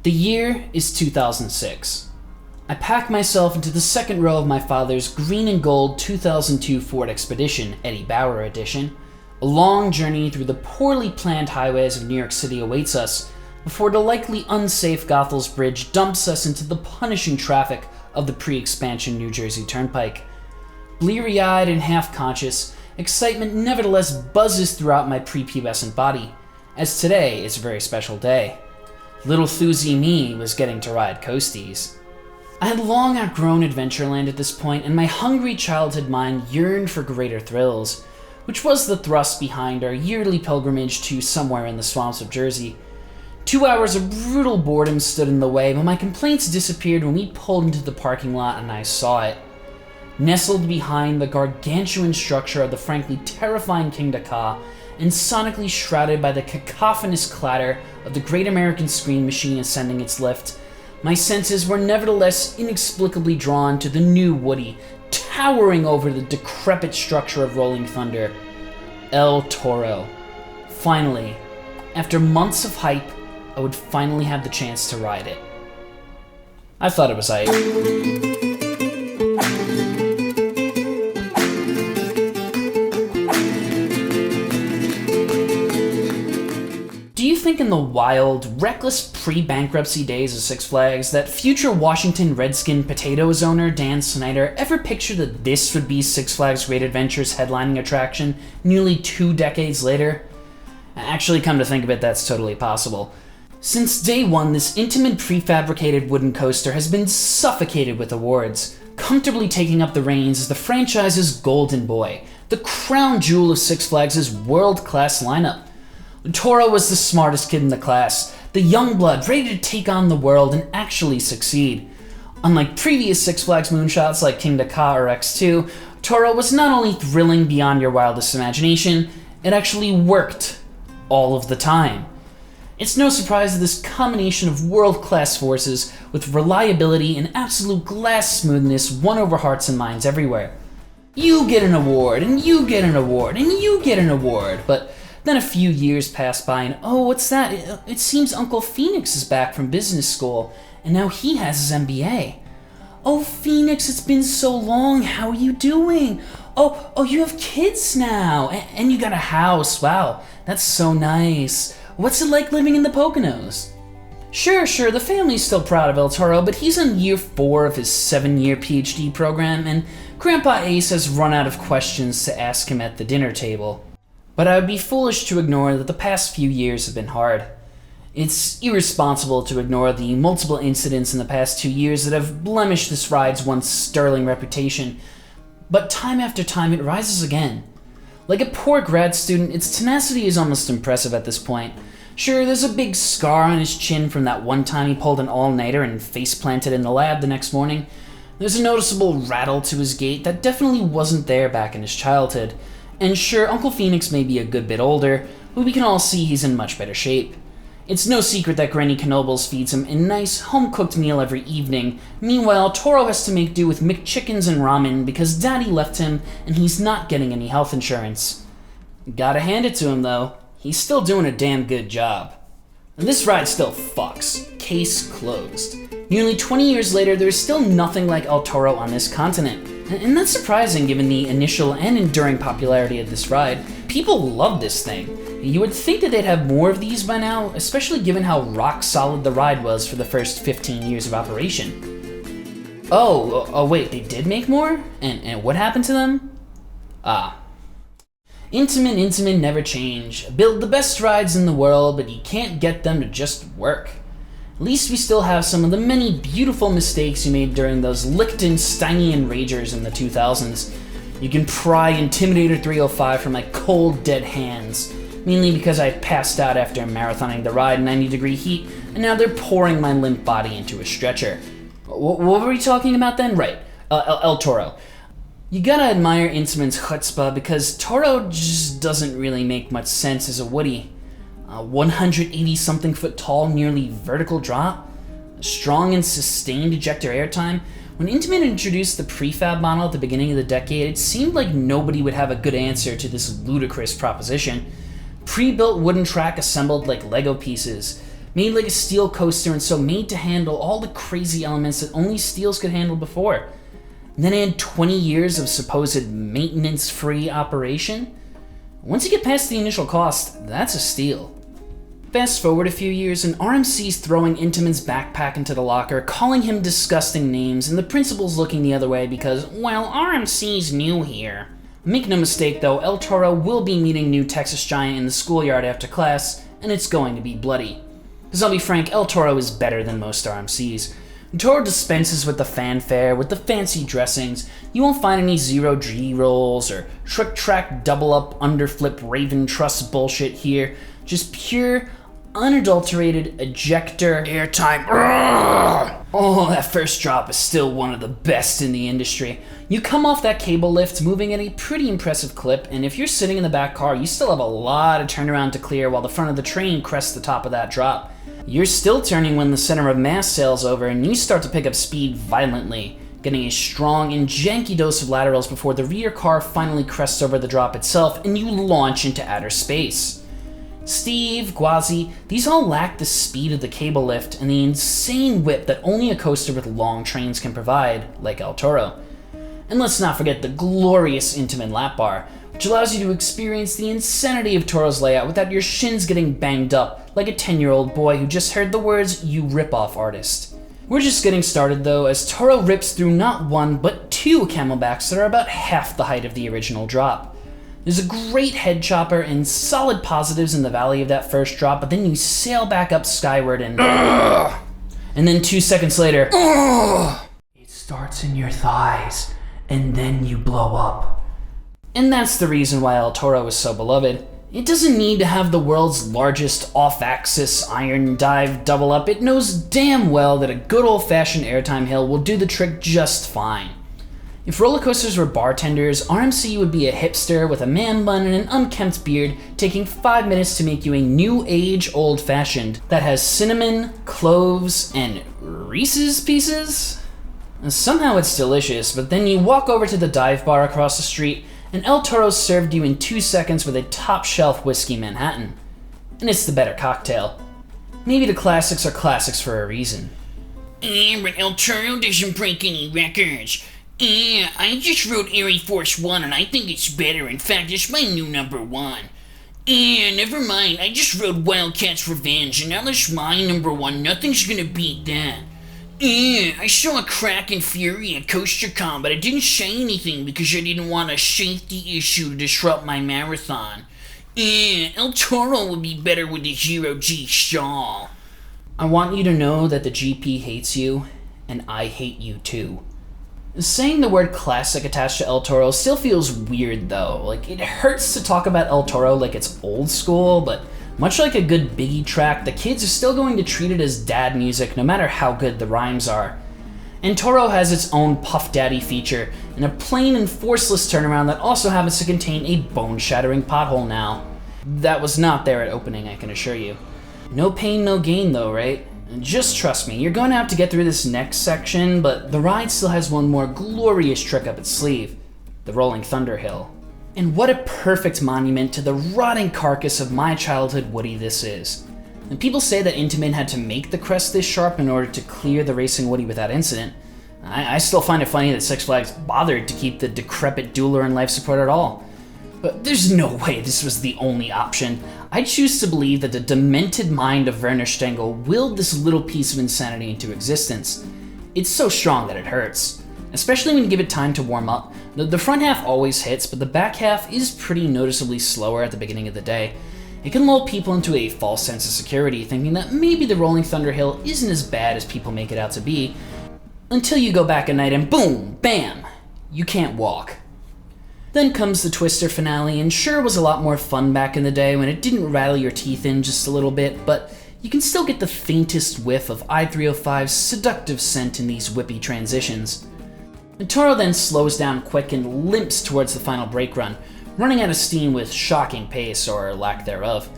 The year is 2006. I pack myself into the second row of my father's green and gold 2002 Ford Expedition, Eddie Bauer edition. A long journey through the poorly planned highways of New York City awaits us before the likely unsafe Goethals Bridge dumps us into the punishing traffic of the pre-expansion New Jersey Turnpike. Bleary-eyed and half-conscious, excitement nevertheless buzzes throughout my prepubescent body, as today is a very special day. Little Thuzy me was getting to ride coasties. I had long outgrown Adventureland at this point, and my hungry childhood mind yearned for greater thrills, which was the thrust behind our yearly pilgrimage to somewhere in the swamps of Jersey. 2 hours of brutal boredom stood in the way, but my complaints disappeared when we pulled into the parking lot and I saw it. Nestled behind the gargantuan structure of the frankly terrifying King Dakar, and sonically shrouded by the cacophonous clatter of the Great American Screen Machine ascending its lift, my senses were nevertheless inexplicably drawn to the new Woody, towering over the decrepit structure of Rolling Thunder. El Toro. Finally, after months of hype, I would finally have the chance to ride it. I thought it was hype. Do you think in the wild, reckless pre-bankruptcy days of Six Flags that future Washington Redskin Potatoes owner Dan Snyder ever pictured that this would be Six Flags Great Adventure's headlining attraction nearly 2 decades later? Actually, come to think of it, that's totally possible. Since day one, this intimate prefabricated wooden coaster has been suffocated with awards, comfortably taking up the reins as the franchise's golden boy, the crown jewel of Six Flags' world-class lineup. Toro was the smartest kid in the class, the young blood ready to take on the world and actually succeed. Unlike previous Six Flags moonshots like King Dakar or X2, Toro was not only thrilling beyond your wildest imagination, it actually worked all of the time. It's no surprise that this combination of world-class forces with reliability and absolute glass smoothness won over hearts and minds everywhere. You get an award, and you get an award, and you get an award, but then a few years pass by and oh, what's that? It seems Uncle Phoenix is back from business school, and now he has his MBA. Oh, Phoenix, it's been so long, how are you doing? Oh, you have kids now, and you got a house, wow, that's so nice. What's it like living in the Poconos? Sure, the family's still proud of El Toro, but he's on year 4 of his 7-year PhD program, and Grandpa Ace has run out of questions to ask him at the dinner table. But I would be foolish to ignore that the past few years have been hard. It's irresponsible to ignore the multiple incidents in the past 2 years that have blemished this ride's once sterling reputation, but time after time it rises again. Like a poor grad student, its tenacity is almost impressive at this point. Sure, there's a big scar on his chin from that one time he pulled an all-nighter and face-planted in the lab the next morning. There's a noticeable rattle to his gait that definitely wasn't there back in his childhood. And sure, Uncle Phoenix may be a good bit older, but we can all see he's in much better shape. It's no secret that Granny Knobles feeds him a nice, home-cooked meal every evening. Meanwhile, Toro has to make do with McChickens and ramen because Daddy left him and he's not getting any health insurance. Gotta hand it to him, though. He's still doing a damn good job. And this ride still fucks. Case closed. Nearly 20 years later, there's still nothing like El Toro on this continent. And that's surprising given the initial and enduring popularity of this ride. People love this thing. You would think that they'd have more of these by now, especially given how rock solid the ride was for the first 15 years of operation. Oh wait, they did make more? And what happened to them? Intamin never change. Build the best rides in the world, but you can't get them to just work. At least we still have some of the many beautiful mistakes you made during those Liechtensteinian ragers in the 2000s. You can pry Intimidator 305 from my cold, dead hands, mainly because I passed out after marathoning the ride in 90-degree heat, and now they're pouring my limp body into a stretcher. What were we talking about then? Right, El Toro. You gotta admire Intamin's chutzpah because Toro just doesn't really make much sense as a Woody. 180-something foot tall, nearly vertical drop, strong and sustained ejector airtime. When Intamin introduced the prefab model at the beginning of the decade, it seemed like nobody would have a good answer to this ludicrous proposition. Pre-built wooden track assembled like Lego pieces, made like a steel coaster and so made to handle all the crazy elements that only steels could handle before. And then add 20 years of supposed maintenance-free operation? Once you get past the initial cost, that's a steal. Fast forward a few years, and RMC's throwing Intamin's backpack into the locker, calling him disgusting names, and the principal's looking the other way because, well, RMC's new here. Make no mistake though, El Toro will be meeting new Texas Giant in the schoolyard after class, and it's going to be bloody. Because I'll be frank, El Toro is better than most RMCs. Toro dispenses with the fanfare, with the fancy dressings. You won't find any zero-G rolls or trick-track double-up underflip Raven Truss bullshit here. Just pure, unadulterated ejector airtime. Oh, that first drop is still one of the best in the industry. You come off that cable lift moving at a pretty impressive clip, and if you're sitting in the back car, you still have a lot of turnaround to clear while the front of the train crests the top of that drop. You're still turning when the center of mass sails over, and you start to pick up speed violently, getting a strong and janky dose of laterals before the rear car finally crests over the drop itself, and you launch into outer space. Steve, Gwazi, these all lack the speed of the cable lift and the insane whip that only a coaster with long trains can provide, like El Toro. And let's not forget the glorious Intamin lap bar, which allows you to experience the insanity of Toro's layout without your shins getting banged up like a 10-year-old boy who just heard the words, "You rip-off artist." We're just getting started though, as Toro rips through not one, but two camelbacks that are about half the height of the original drop. There's a great head chopper and solid positives in the valley of that first drop, but then you sail back up skyward and then 2 seconds later, it starts in your thighs, and then you blow up. And that's the reason why El Toro is so beloved. It doesn't need to have the world's largest off-axis iron dive double up. It knows damn well that a good old-fashioned airtime hill will do the trick just fine. If roller coasters were bartenders, RMC would be a hipster with a man bun and an unkempt beard, taking 5 minutes to make you a new age old-fashioned that has cinnamon, cloves, and Reese's Pieces? And somehow it's delicious, but then you walk over to the dive bar across the street and El Toro served you in 2 seconds with a top-shelf whiskey Manhattan. And it's the better cocktail. Maybe the classics are classics for a reason. But El Toro doesn't break any records. I just wrote Air Force One and I think it's better. In fact, it's my new number one. Never mind. I just wrote Wildcat's Revenge and now that's my number one. Nothing's gonna beat that. I saw a crack in Fury at CoasterCon, but I didn't say anything because I didn't want a safety issue to disrupt my marathon. El Toro would be better with the zero-G stall. I want you to know that the GP hates you, and I hate you too. Saying the word classic attached to El Toro still feels weird though. Like, it hurts to talk about El Toro like it's old school, but much like a good Biggie track, the kids are still going to treat it as dad music no matter how good the rhymes are. And Toro has its own Puff Daddy feature, and a plain and forceless turnaround that also happens to contain a bone-shattering pothole now. That was not there at opening, I can assure you. No pain, no gain though, right? Just trust me, you're going to have to get through this next section, but the ride still has one more glorious trick up its sleeve, the Rolling Thunder Hill. And what a perfect monument to the rotting carcass of my childhood Woody this is. And people say that Intamin had to make the crest this sharp in order to clear the racing Woody without incident. I still find it funny that Six Flags bothered to keep the decrepit dueler in life support at all. But there's no way this was the only option. I choose to believe that the demented mind of Werner Stengel willed this little piece of insanity into existence. It's so strong that it hurts. Especially when you give it time to warm up. The front half always hits, but the back half is pretty noticeably slower at the beginning of the day. It can lull people into a false sense of security, thinking that maybe the Rolling Thunder Hill isn't as bad as people make it out to be, until you go back at night and boom, bam, you can't walk. Then comes the Twister finale, and sure was a lot more fun back in the day when it didn't rattle your teeth in just a little bit, but you can still get the faintest whiff of I-305's seductive scent in these whippy transitions. And Toro then slows down quick and limps towards the final brake run, running out of steam with shocking pace, or lack thereof.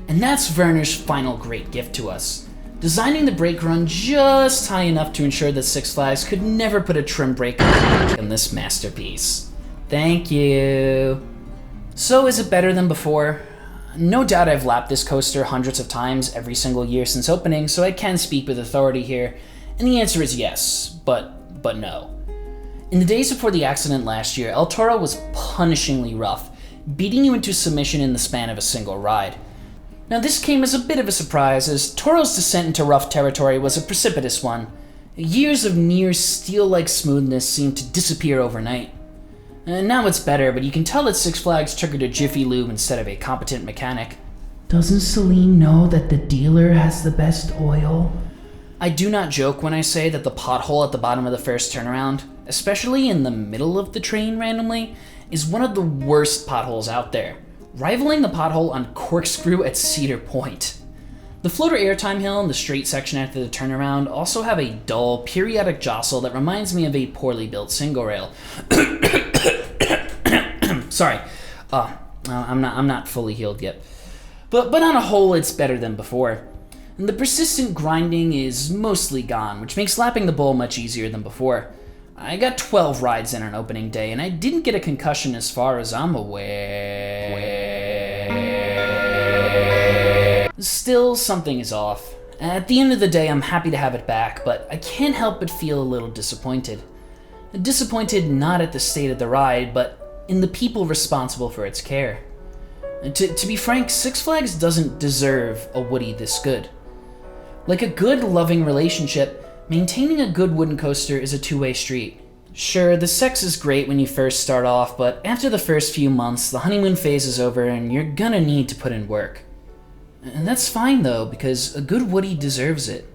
And that's Werner's final great gift to us, designing the brake run just high enough to ensure that Six Flags could never put a trim brake on this masterpiece. Thank you. So is it better than before? No doubt I've lapped this coaster hundreds of times every single year since opening, so I can speak with authority here, and the answer is yes, but no. In the days before the accident last year, El Toro was punishingly rough, beating you into submission in the span of a single ride. Now this came as a bit of a surprise, as Toro's descent into rough territory was a precipitous one. Years of near steel-like smoothness seemed to disappear overnight. And now it's better, but you can tell that Six Flags triggered a Jiffy Lube instead of a competent mechanic. Doesn't Celine know that the dealer has the best oil? I do not joke when I say that the pothole at the bottom of the first turnaround, especially in the middle of the train randomly, is one of the worst potholes out there, rivaling the pothole on Corkscrew at Cedar Point. The floater airtime hill and the straight section after the turnaround also have a dull, periodic jostle that reminds me of a poorly built single rail. Sorry, I'm not fully healed yet. But on a whole, it's better than before. And the persistent grinding is mostly gone, which makes lapping the bowl much easier than before. I got 12 rides in on opening day, and I didn't get a concussion as far as I'm aware. Still, something is off. At the end of the day, I'm happy to have it back, but I can't help but feel a little disappointed. Disappointed not at the state of the ride, but in the people responsible for its care. To be frank, Six Flags doesn't deserve a Woody this good. Like a good, loving relationship, maintaining a good wooden coaster is a two-way street. Sure, the sex is great when you first start off, but after the first few months, the honeymoon phase is over and you're gonna need to put in work. And that's fine though, because a good Woody deserves it.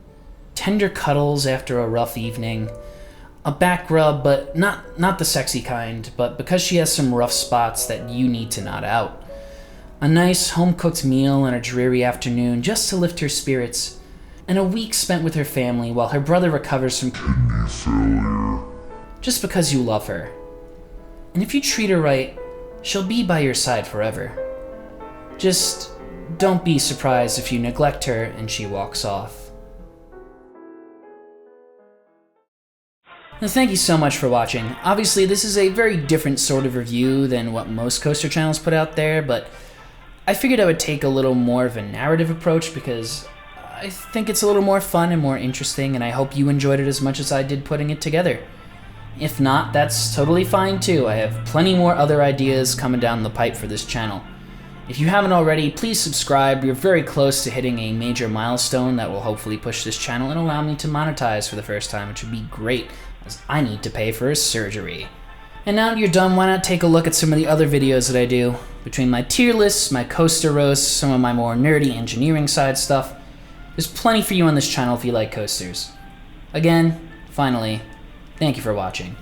Tender cuddles after a rough evening, a back rub, but not the sexy kind, but because she has some rough spots that you need to knot out. A nice home-cooked meal on a dreary afternoon just to lift her spirits, and a week spent with her family while her brother recovers from kidney failure. Just because you love her. And if you treat her right, she'll be by your side forever. Just don't be surprised if you neglect her and she walks off. Now, thank you so much for watching. Obviously, this is a very different sort of review than what most coaster channels put out there, but I figured I would take a little more of a narrative approach because I think it's a little more fun and more interesting, and I hope you enjoyed it as much as I did putting it together. If not, that's totally fine too. I have plenty more other ideas coming down the pipe for this channel. If you haven't already, please subscribe. We're very close to hitting a major milestone that will hopefully push this channel and allow me to monetize for the first time, which would be great, as I need to pay for a surgery. And now that you're done, why not take a look at some of the other videos that I do? Between my tier lists, my coaster roasts, some of my more nerdy engineering side stuff, there's plenty for you on this channel if you like coasters. Again, finally, thank you for watching.